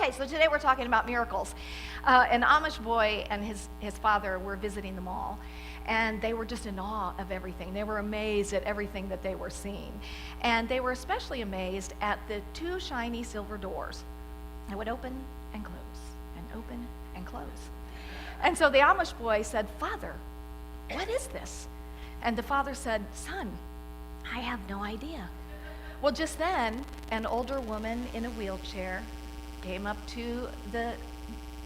Okay, so today we're talking about miracles. An Amish boy and his father were visiting the mall, and they were just in awe of everything. They were amazed at everything that they were seeing. And they were especially amazed at the two shiny silver doors that would open and close, and open and close. And so the Amish boy said, "Father, what is this?" And the father said, "Son, I have no idea." Well, just then, an older woman in a wheelchair came up to the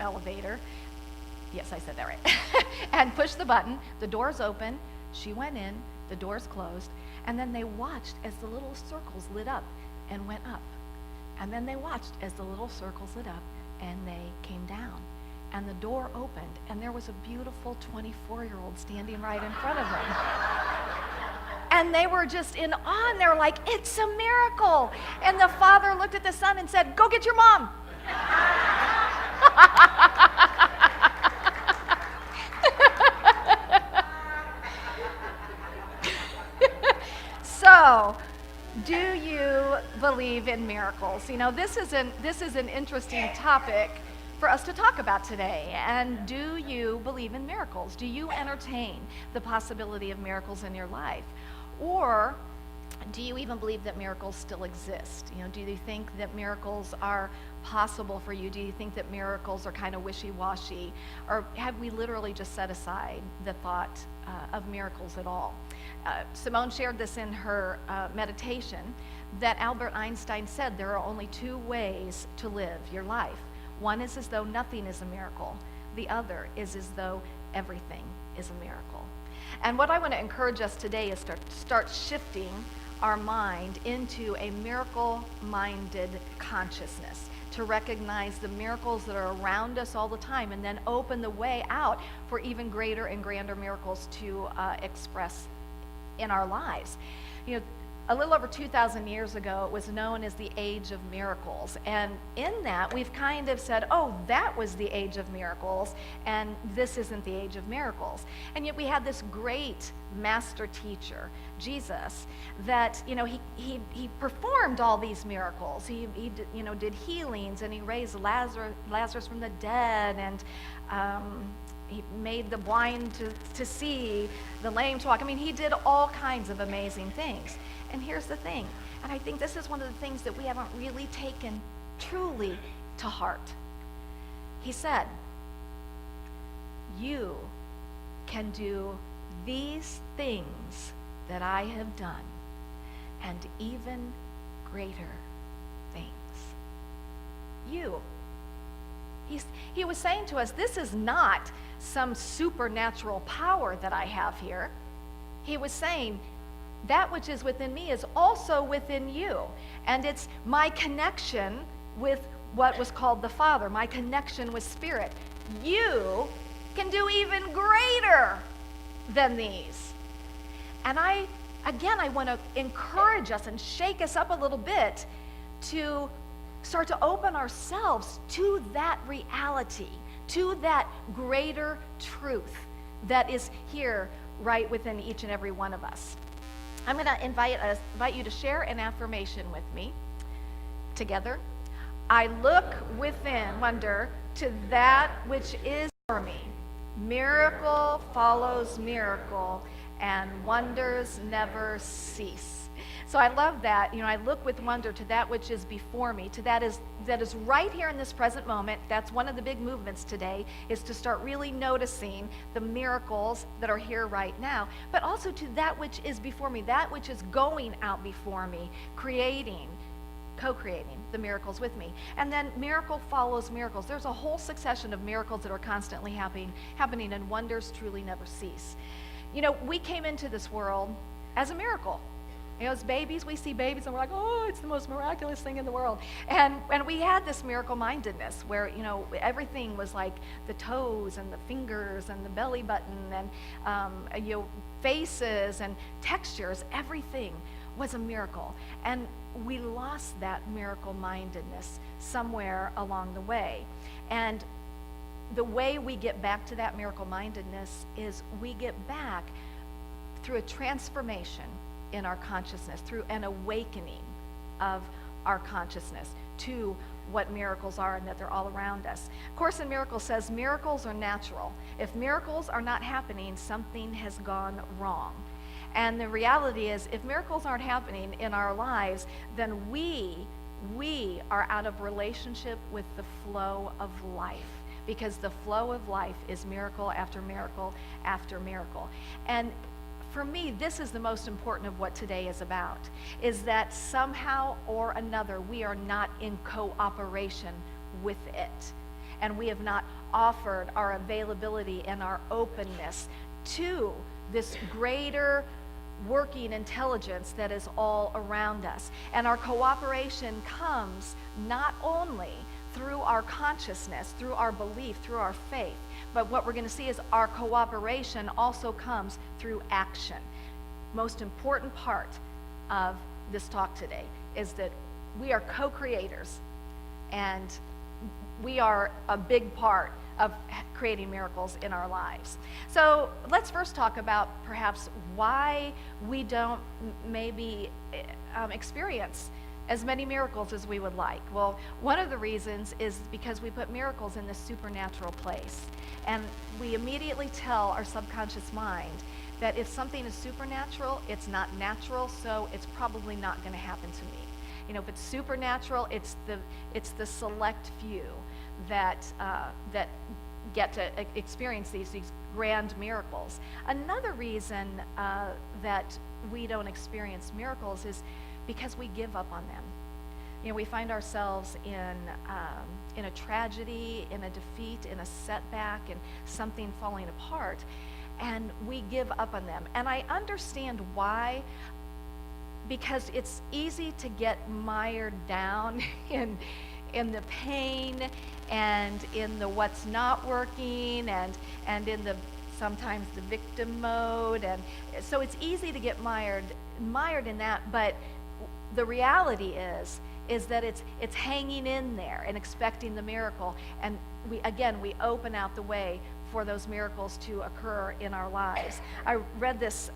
elevator. Yes, I said that right. And pushed the button. The doors opened. She went in. The doors closed. And then they watched as the little circles lit up and went up. And then they watched as the little circles lit up and they came down. And the door opened, and there was a beautiful 24-year-old standing right in front of them. And they were just in awe, and they were like, "It's a miracle." And the father looked at the son and said, "Go get your mom." So, do you believe in miracles? You know, this is an interesting topic for us to talk about today. And do you believe in miracles? Do you entertain the possibility of miracles in your life? Or do you even believe that miracles still exist? You know, do you think that miracles are possible for you? Do you think that miracles are kind of wishy-washy? Or have we literally just set aside the thought of miracles at all? Simone shared this in her meditation, that Albert Einstein said there are only two ways to live your life. One is as though nothing is a miracle. The other is as though everything is a miracle. And what I want to encourage us today is to start shifting our mind into a miracle-minded consciousness, to recognize the miracles that are around us all the time, and then open the way out for even greater and grander miracles to express in our lives. You know, a little over 2,000 years ago, it was known as the Age of Miracles. And in that, we've kind of said, oh, that was the Age of Miracles, and this isn't the Age of Miracles. And yet we had this great master teacher, Jesus, that, you know, he performed all these miracles. He did healings, and he raised Lazarus from the dead, and he made the blind to see, the lame to walk. I mean, he did all kinds of amazing things. And here's the thing, and I think this is one of the things that we haven't really taken truly to heart. He said, "You can do these things that I have done, and even greater things." You. He was saying to us, this is not some supernatural power that I have here. He was saying, that which is within me is also within you. And it's my connection with what was called the Father, my connection with Spirit. You can do even greater than these. And I want to encourage us and shake us up a little bit to start to open ourselves to that reality, to that greater truth that is here right within each and every one of us. I'm going to invite you to share an affirmation with me together. I look within wonder to that which is for me. Miracle follows miracle, and wonders never cease. So I love that. You know, I look with wonder to that which is before me, to that is right here in this present moment. That's one of the big movements today, is to start really noticing the miracles that are here right now, but also to that which is before me, that which is going out before me, creating, co-creating the miracles with me. And then miracle follows miracles. There's a whole succession of miracles that are constantly happening, and wonders truly never cease. You know, we came into this world as a miracle. You know, as babies, we see babies and we're like, oh, it's the most miraculous thing in the world. And we had this miracle-mindedness where, you know, everything was like the toes and the fingers and the belly button and, faces and textures. Everything was a miracle. And we lost that miracle-mindedness somewhere along the way. And the way we get back to that miracle-mindedness is we get back through a transformation in our consciousness, through an awakening of our consciousness to what miracles are and that they're all around us. Course in Miracles says miracles are natural. If miracles are not happening, something has gone wrong. And the reality is, if miracles aren't happening in our lives, then we are out of relationship with the flow of life, because the flow of life is miracle after miracle after miracle. And for me, this is the most important of what today is about, is that somehow or another we are not in cooperation with it. And we have not offered our availability and our openness to this greater working intelligence that is all around us. And our cooperation comes not only through our consciousness, through our belief, through our faith, but what we're going to see is our cooperation also comes through action. Most important part of this talk today is that we are co-creators, and we are a big part of creating miracles in our lives. So let's first talk about perhaps why we don't maybe experience as many miracles as we would like. Well, one of the reasons is because we put miracles in this supernatural place. And we immediately tell our subconscious mind that if something is supernatural, it's not natural, so it's probably not going to happen to me. You know, if it's supernatural, it's the select few that get to experience these grand miracles. Another reason that we don't experience miracles is because we give up on them. You know, we find ourselves in a tragedy, in a defeat, in a setback, in something falling apart, and we give up on them. And I understand why, because it's easy to get mired down in the pain and in the what's not working and in the sometimes the victim mode, and so it's easy to get mired in that. But the reality is that it's hanging in there and expecting the miracle, and we open out the way for those miracles to occur in our lives. I read this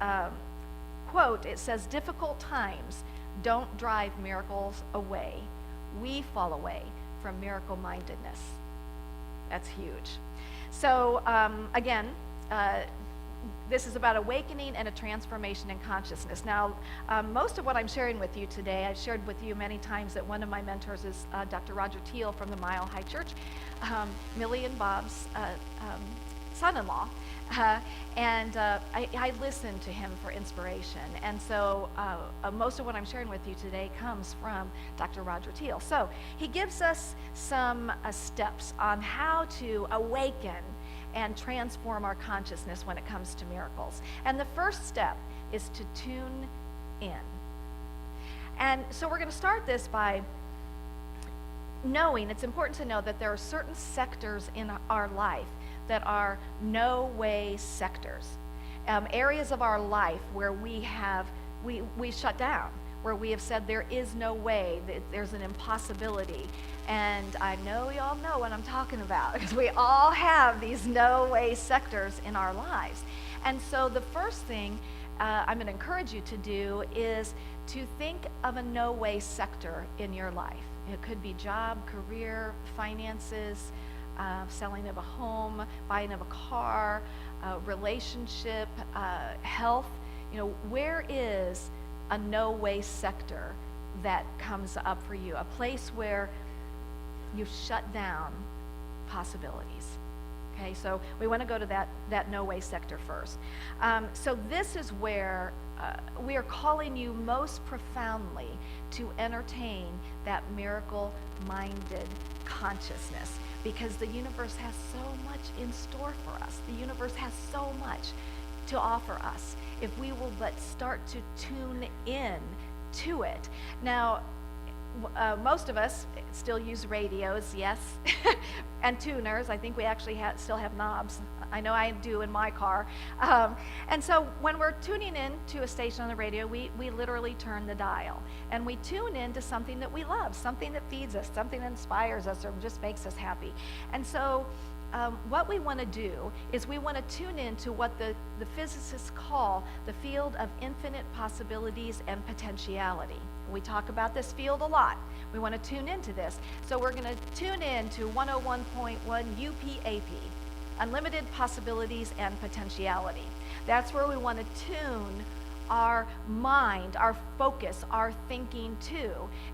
quote. It says, "Difficult times don't drive miracles away. We fall away from miracle mindedness." That's huge. So again, this is about awakening and a transformation in consciousness. Now, most of what I'm sharing with you today, I've shared with you many times that one of my mentors is Dr. Roger Teal from the Mile High Church, Millie and Bob's son-in-law. And I listen to him for inspiration. And so most of what I'm sharing with you today comes from Dr. Roger Teal. So he gives us some steps on how to awaken and transform our consciousness when it comes to miracles. And the first step is to tune in. And so we're going to start this by knowing, it's important to know that there are certain sectors in our life that are no-way sectors, areas of our life where we shut down, where we have said there is no way, that there's an impossibility. And I know y'all know what I'm talking about, because we all have these no-way sectors in our lives. And so the first thing I'm going to encourage you to do is to think of a no-way sector in your life. It could be job, career, finances, selling of a home, buying of a car, relationship, health. You know, where is a no-way sector that comes up for you? A place where you've shut down possibilities. Okay, so we want to go to that no-way sector first. So this is where we are calling you most profoundly to entertain that miracle-minded consciousness, because the universe has so much in store for us. The universe has so much to offer us if we will but start to tune in to it. Now, most of us still use radios, yes, and tuners. I think we actually still have knobs. I know I do in my car. And so when we're tuning in to a station on the radio, we literally turn the dial. And we tune in to something that we love, something that feeds us, something that inspires us or just makes us happy. And so what we want to do is we want to tune in to what the physicists call the field of infinite possibilities and potentiality. We talk about this field a lot. We want to tune into this. So we're going to tune in to 101.1 UPAP, Unlimited Possibilities and Potentiality. That's where we want to tune our mind, our focus, our thinking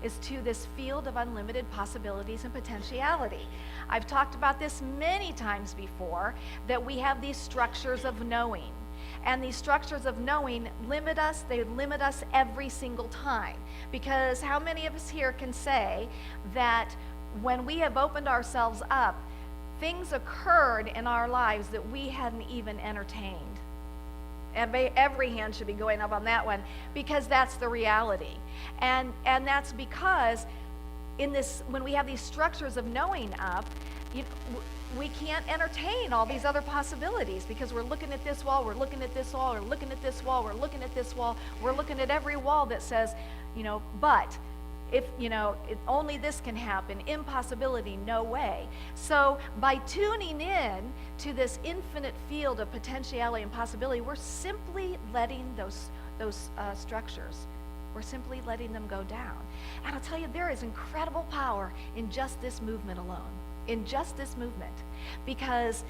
is to this field of unlimited possibilities and potentiality. I've talked about this many times before, that we have these structures of knowing. And these structures of knowing limit us. They limit us every single time. Because how many of us here can say that when we have opened ourselves up, things occurred in our lives that we hadn't even entertained? Every hand should be going up on that one, because that's the reality. And that's because in this, when we have these structures of knowing up, we can't entertain all these other possibilities, because we're looking at this wall, we're looking at this wall, we're looking at this wall, we're looking at this wall, we're looking at every wall that says, but if, only this can happen, impossibility, no way. So by tuning in to this infinite field of potentiality and possibility, we're simply letting those structures, we're simply letting them go down. And I'll tell you, there is incredible power in just this movement alone, in just this movement, because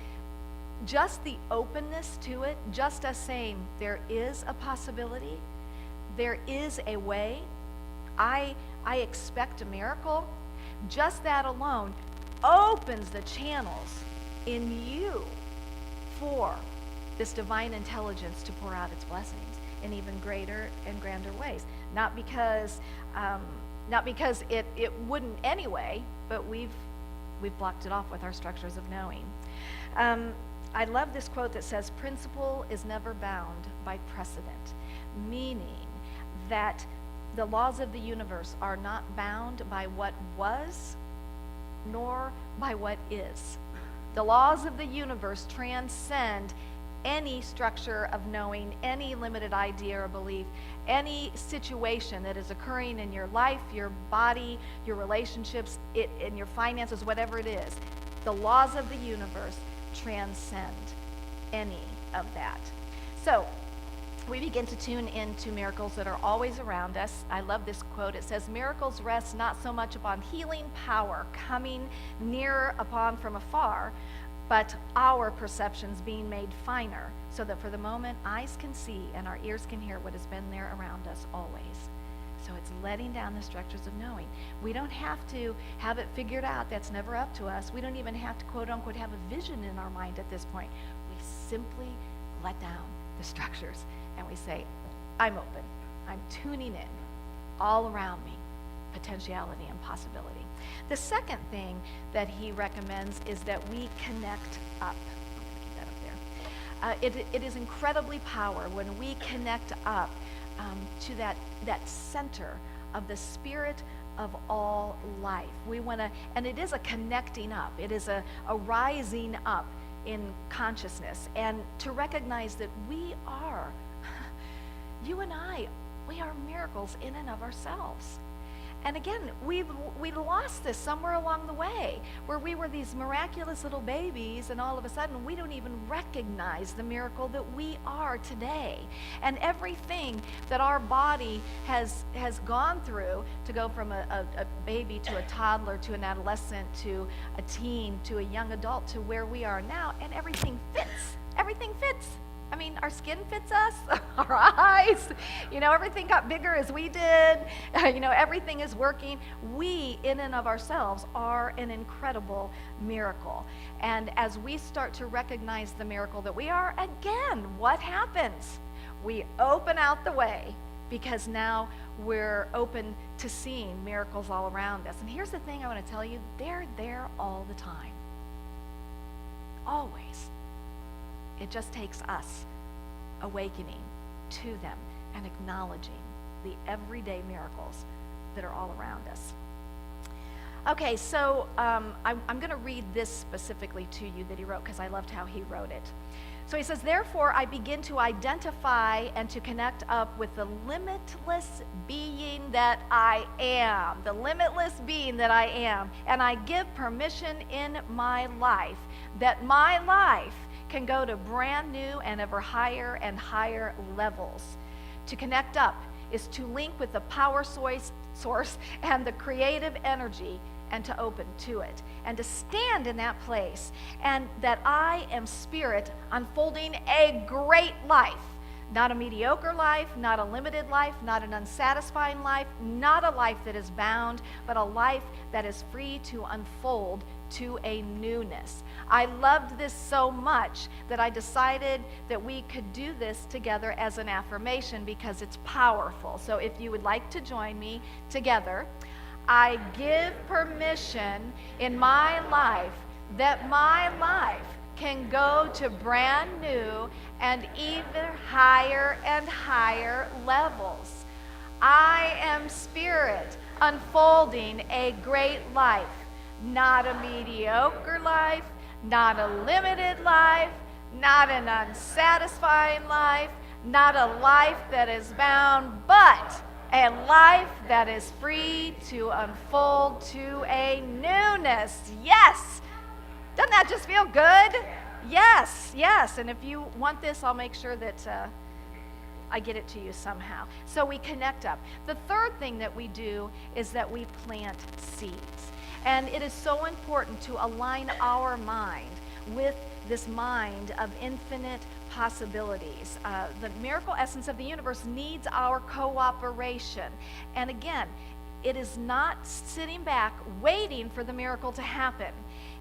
just the openness to it, just us saying there is a possibility, there is a way, I expect a miracle, just that alone opens the channels in you for this divine intelligence to pour out its blessings in even greater and grander ways. Not because it wouldn't anyway, but we've blocked it off with our structures of knowing. I love this quote that says, "Principle is never bound by precedent," meaning that the laws of the universe are not bound by what was, nor by what is. The laws of the universe transcend any structure of knowing, any limited idea or belief, any situation that is occurring in your life, your body, your relationships, in your finances, whatever it is. The laws of the universe transcend any of that. So we begin to tune into miracles that are always around us. I love this quote. It says, "Miracles rest not so much upon healing power coming near upon from afar, but our perceptions being made finer, so that for the moment eyes can see and our ears can hear what has been there around us always." So it's letting down the structures of knowing. We don't have to have it figured out. That's never up to us. We don't even have to, quote unquote, have a vision in our mind at this point. We simply let down the structures and we say, I'm open. I'm tuning in all around me, potentiality and possibility. The second thing that he recommends is that we connect up. Keep that up there. It is incredibly powerful when we connect up to that center of the spirit of all life. We want to, and it is a connecting up. It is a rising up in consciousness, and to recognize that we are, you and I, we are miracles in and of ourselves. And again, we lost this somewhere along the way, where we were these miraculous little babies, and all of a sudden we don't even recognize the miracle that we are today. And everything that our body has gone through to go from a baby to a toddler to an adolescent to a teen to a young adult to where we are now, and everything fits. Everything fits. I mean, our skin fits us, our eyes, everything got bigger as we did, everything is working. We, in and of ourselves, are an incredible miracle. And as we start to recognize the miracle that we are, again, what happens? We open out the way, because now we're open to seeing miracles all around us. And here's the thing I want to tell you, they're there all the time. Always. It just takes us awakening to them and acknowledging the everyday miracles that are all around us. Okay, so I'm going to read this specifically to you that he wrote, because I loved how he wrote it. So he says, "Therefore I begin to identify and to connect up with the limitless being that I am, the limitless being that I am, and I give permission in my life that my life can go to brand new and ever higher and higher levels. To connect up is to link with the power source and the creative energy and to open to it and to stand in that place, and that I am spirit unfolding a great life. Not a mediocre life, not a limited life, not an unsatisfying life, not a life that is bound, but a life that is free to unfold to a newness. I loved this so much that I decided that we could do this together as an affirmation because it's powerful. So if you would like to join me together, I give permission in my life that my life can go to brand new and even higher and higher levels. I am spirit unfolding a great life, not a mediocre life, not a limited life, not an unsatisfying life, not a life that is bound, but a life that is free to unfold to a newness. Yes! Doesn't that just feel good? Yes, yes. And if you want this, I'll make sure that I get it to you somehow. So we connect up. The third thing that we do is that we plant seeds. And it is so important to align our mind with this mind of infinite possibilities. The miracle essence of the universe needs our cooperation. And again, it is not sitting back waiting for the miracle to happen.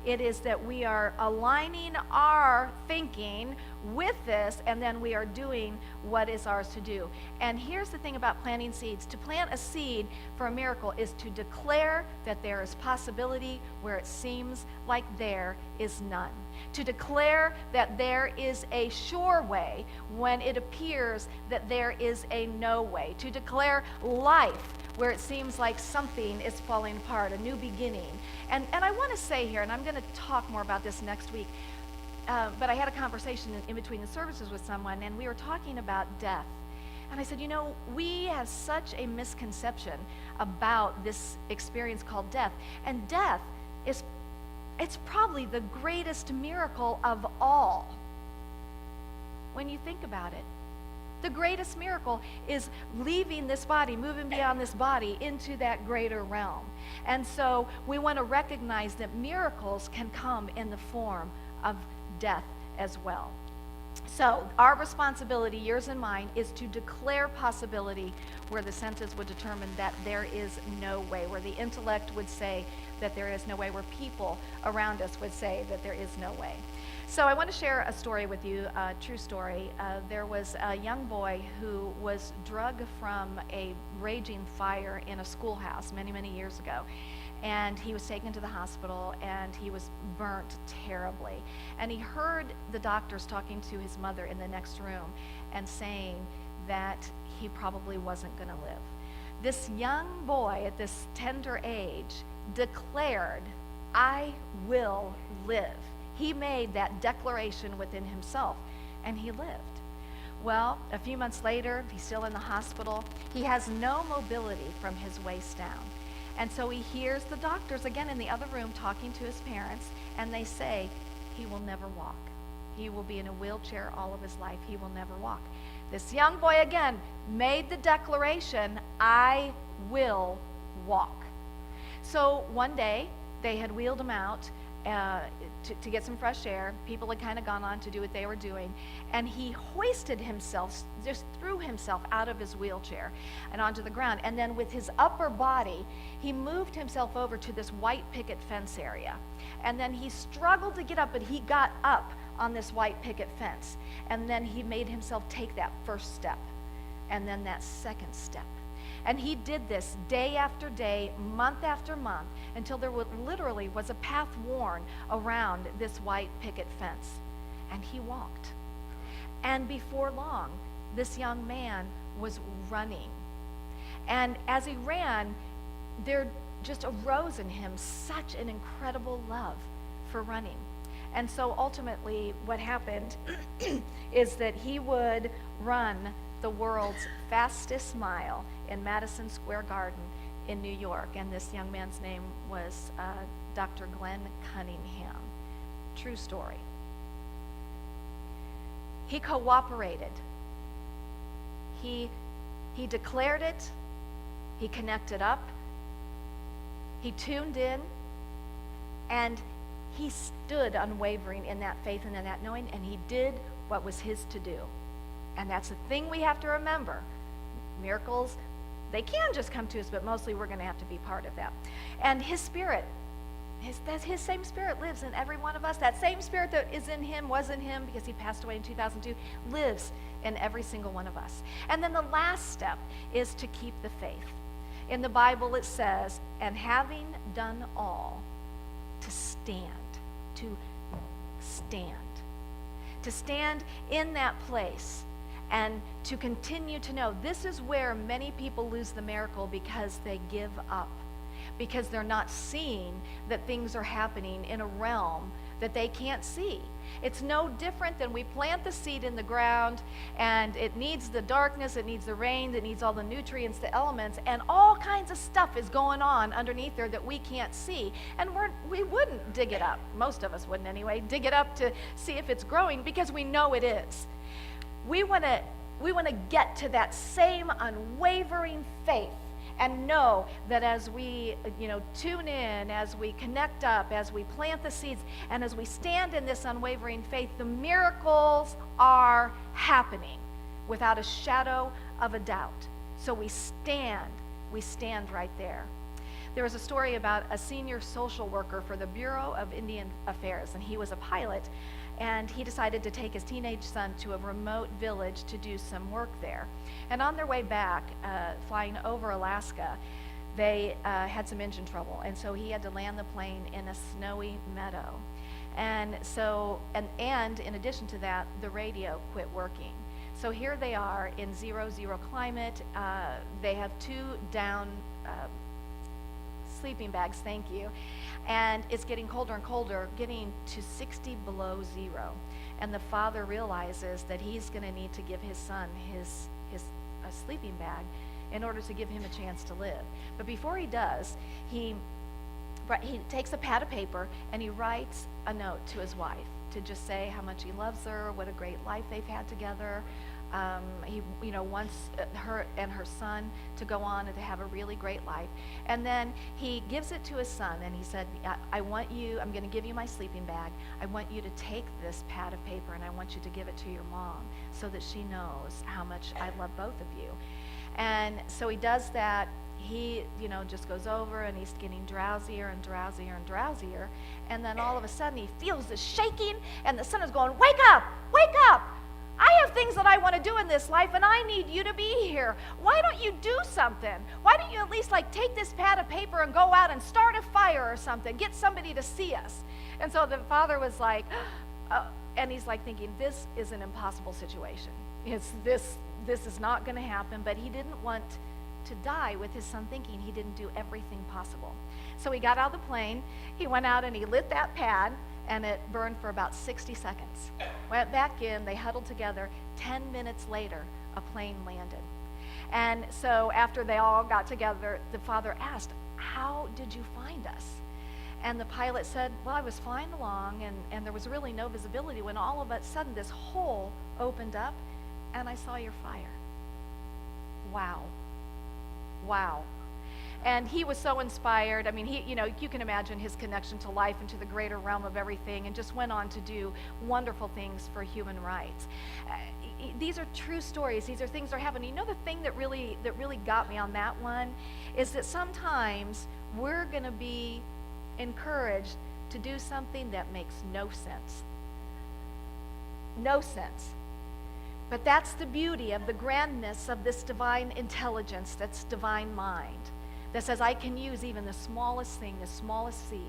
It is that we are aligning our thinking with this, and then we are doing what is ours to do. And here's the thing about planting seeds. To plant a seed for a miracle is to declare that there is possibility where it seems like there is none. To declare that there is a sure way when it appears that there is a no way. To declare life where it seems like something is falling apart, a new beginning. And I want to say here, and I'm going to talk more about this next week, but I had a conversation in between the services with someone, and we were talking about death. And I said, you know, we have such a misconception about this experience called death. And death it's probably the greatest miracle of all when you think about it. The greatest miracle is leaving this body, moving beyond this body into that greater realm. And so we want to recognize that miracles can come in the form of death as well. So our responsibility, yours and mine, is to declare possibility where the senses would determine that there is no way, where the intellect would say that there is no way, where people around us would say that there is no way. So I want to share a story with you, a true story. There was a young boy who was drug from a raging fire in a schoolhouse many, many years ago. And he was taken to the hospital, and he was burnt terribly. And he heard the doctors talking to his mother in the next room and saying that he probably wasn't going to live. This young boy at this tender age declared, I will live. He made that declaration within himself, and he lived. Well, a few months later, he's still in the hospital. He has no mobility from his waist down. And so he hears the doctors again in the other room talking to his parents, and they say, he will never walk. He will be in a wheelchair all of his life. He will never walk. This young boy again made the declaration, I will walk. So one day, they had wheeled him out to get some fresh air. People had kind of gone on to do what they were doing. And he hoisted himself, just threw himself out of his wheelchair and onto the ground. And then with his upper body, he moved himself over to this white picket fence area. And then he struggled to get up, but he got up on this white picket fence. And then he made himself take that first step, and then that second step. And he did this day after day, month after month, until there literally was a path worn around this white picket fence. And he walked. And before long, this young man was running. And as he ran, there just arose in him such an incredible love for running. And so ultimately what happened is that he would run the world's fastest mile in Madison Square Garden in New York. And this young man's name was Dr. Glenn Cunningham. True story. He cooperated. He He declared it. He connected up. He tuned in. And he stood unwavering in that faith and in that knowing, and he did what was his to do. And that's the thing we have to remember. Miracles, they can just come to us, but mostly we're going to have to be part of that. And his spirit, his same spirit lives in every one of us. That same spirit that is in him, was in him because he passed away in 2002, lives in every single one of us. And then the last step is to keep the faith. In the Bible it says, and having done all, to stand. To stand. To stand in that place and to continue to know. This is where many people lose the miracle because they give up. Because they're not seeing that things are happening in a realm that they can't see. It's no different than we plant the seed in the ground and it needs the darkness, it needs the rain, it needs all the nutrients, the elements, and all kinds of stuff is going on underneath there that we can't see. And we wouldn't dig it up. Most of us wouldn't anyway, dig it up to see if it's growing because we know it is. We want to get to that same unwavering faith and know that as we tune in, as we connect up, as we plant the seeds, and as we stand in this unwavering faith, the miracles are happening without a shadow of a doubt. So we stand right there. There was a story about a senior social worker for the Bureau of Indian Affairs, and he was a pilot, and he decided to take his teenage son to a remote village to do some work there. And on their way back, flying over Alaska, they had some engine trouble, and so he had to land the plane in a snowy meadow. And so, and in addition to that, the radio quit working. So here they are in 0 climate. They have 2 down sleeping bags, thank you. And it's getting colder and colder, getting to 60 below 0. And the father realizes that he's going to need to give his son a sleeping bag in order to give him a chance to live. But before he does, he takes a pad of paper and he writes a note to his wife to just say how much he loves her, what a great life they've had together. He wants her and her son to go on and to have a really great life. And then he gives it to his son and he said, I'm going to give you my sleeping bag. I want you to take this pad of paper and I want you to give it to your mom so that she knows how much I love both of you. And so he does that. He, just goes over and he's getting drowsier and drowsier and drowsier. And then all of a sudden he feels this shaking and the son is going, wake up, wake up. I have things that I want to do in this life and I need you to be here. Why don't you do something? Why don't you at least take this pad of paper and go out and start a fire or something? Get somebody to see us. And so the father was like, and he's thinking, this is an impossible situation. This is not going to happen, but he didn't want to die with his son thinking he didn't do everything possible. So he got out of the plane, he went out and he lit that pad, and it burned for about 60 seconds. Went back in, they huddled together. 10 minutes later, a plane landed. And so after they all got together, the father asked, how did you find us? And the pilot said, well, I was flying along, and there was really no visibility when all of a sudden this hole opened up, and I saw your fire. Wow. Wow. And he was so inspired. I mean, you can imagine his connection to life and to the greater realm of everything, and just went on to do wonderful things for human rights. These are true stories. These are things that are happening. The thing that really got me on that one is that sometimes we're going to be encouraged to do something that makes no sense. No sense. But that's the beauty of the grandness of this divine intelligence, that's divine mind, that says I can use even the smallest thing, the smallest seed,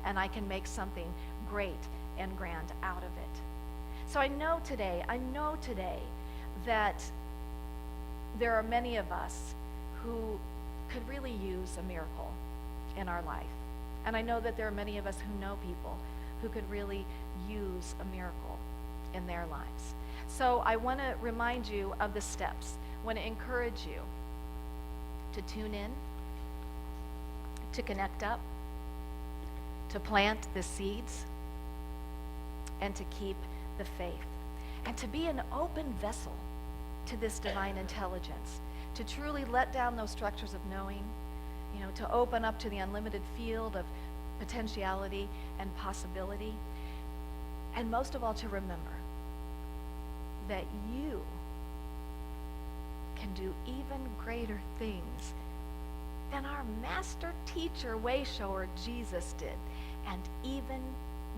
and I can make something great and grand out of it. So I know today that there are many of us who could really use a miracle in our life. And I know that there are many of us who know people who could really use a miracle in their lives. So I want to remind you of the steps. I want to encourage you to tune in, to connect up, to plant the seeds, and to keep the faith, and to be an open vessel to this divine intelligence, to truly let down those structures of knowing, to open up to the unlimited field of potentiality and possibility. And most of all, to remember that you can do even greater things than our master teacher, way shower, Jesus did. And even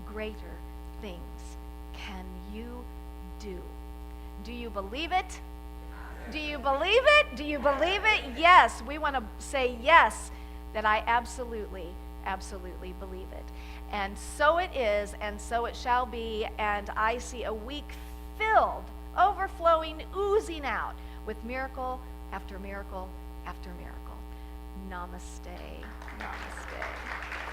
greater things can you do. Do you believe it? Do you believe it? Do you believe it? Yes. We want to say yes, that I absolutely, absolutely believe it. And so it is, and so it shall be. And I see a week filled, overflowing, oozing out with miracle after miracle after miracle. Namaste. Namaste.